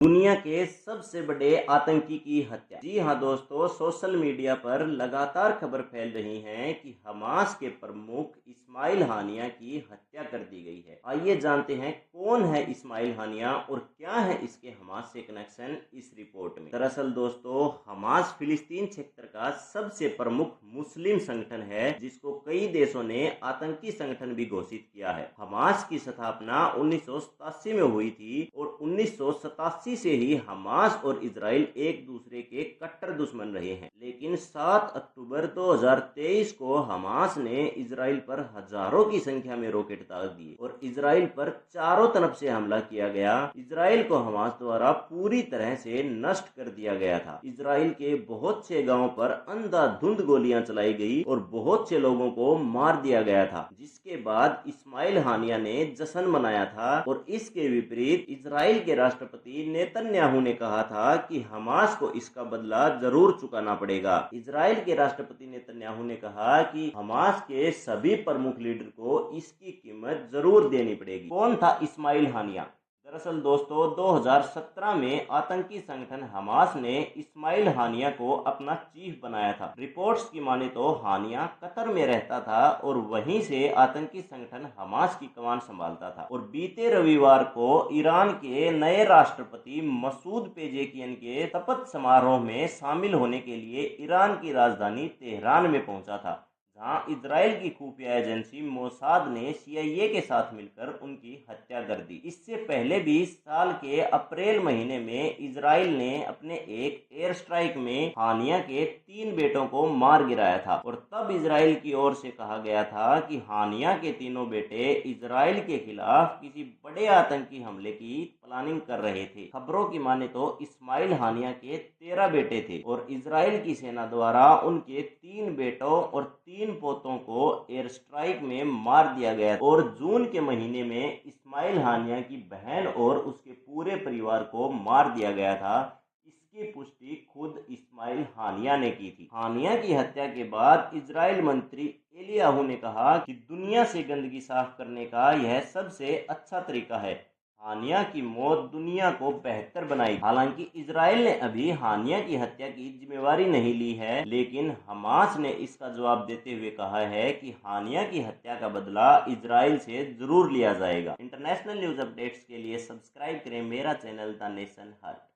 दुनिया के सबसे बड़े आतंकी की हत्या। जी हाँ दोस्तों, सोशल मीडिया पर लगातार खबर फैल रही है कि हमास के प्रमुख इस्माइल हानिया की हत्या कर दी गई है। आइए जानते हैं कौन है इस्माइल हानिया और क्या है इसके हमास से कनेक्शन इस रिपोर्ट में। दरअसल दोस्तों, हमास फिलिस्तीन क्षेत्र का सबसे प्रमुख मुस्लिम संगठन है जिसको कई देशों ने आतंकी संगठन भी घोषित किया है। हमास की स्थापना 1987 में हुई थी और 1987 से ही हमास और इजराइल एक दूसरे के कट्टर दुश्मन रहे हैं। लेकिन 7 अक्टूबर 2023 को हमास ने इजराइल पर हजारों की संख्या में रॉकेट दाग दिए और इजराइल पर चारों तरफ से हमला किया गया। इजराइल को हमास द्वारा पूरी तरह से नष्ट कर दिया गया था। इजराइल के बहुत से गांवों पर अंधाधुंध गोलियां चलाई गई और बहुत से लोगों को मार दिया गया था, जिसके बाद इस्माइल हानिया ने जश्न मनाया था। और इसके विपरीत इजराइल के राष्ट्रपति नेतन्याहू ने कहा था कि हमास को इसका बदला जरूर चुकाना पड़ेगा। इजराइल के राष्ट्रपति नेतन्याहू ने कहा कि हमास के सभी प्रमुख लीडर को इसकी कीमत जरूर देनी पड़ेगी। कौन था इस्माइल हानिया? दरअसल दोस्तों, 2017 में आतंकी संगठन हमास ने इस्माइल हानिया को अपना चीफ बनाया था। रिपोर्ट्स की माने तो हानिया कतर में रहता था और वहीं से आतंकी संगठन हमास की कमान संभालता था। और बीते रविवार को ईरान के नए राष्ट्रपति मसूद पेजेकियन के शपथ समारोह में शामिल होने के लिए ईरान की राजधानी तेहरान में पहुंचा था, जहां इजराइल की खुफिया एजेंसी मोसाद ने CIA के साथ मिलकर उनकी हत्या कर दी। इससे पहले भी साल के अप्रैल महीने में इजराइल ने अपने एक एयर स्ट्राइक में हानिया के 3 बेटों को मार गिराया था और तब इजराइल की ओर से कहा गया था कि हानिया के तीनों बेटे इजराइल के खिलाफ किसी बड़े आतंकी हमले की प्लानिंग कर रहे थे। खबरों की माने तो इस्माइल हानिया के 13 बेटे थे और इजराइल की सेना द्वारा उनके 3 बेटों और 3 पोतों को एयर स्ट्राइक में मार दिया गया और जून के महीने में इस्माइल हानिया की बहन और उसके पूरे परिवार को मार दिया गया था। इसकी पुष्टि खुद इस्माइल हानिया ने की थी। हानिया की हत्या के बाद इजराइल मंत्री एलियाहू ने कहा कि दुनिया से गंदगी साफ करने का यह सबसे अच्छा तरीका है। हानिया की मौत दुनिया को बेहतर बनाई। हालांकि इजराइल ने अभी हानिया की हत्या की जिम्मेवारी नहीं ली है, लेकिन हमास ने इसका जवाब देते हुए कहा है कि हानिया की हत्या का बदला इजराइल से जरूर लिया जाएगा। इंटरनेशनल न्यूज अपडेट्स के लिए सब्सक्राइब करें मेरा चैनल द नेशन हर्ट।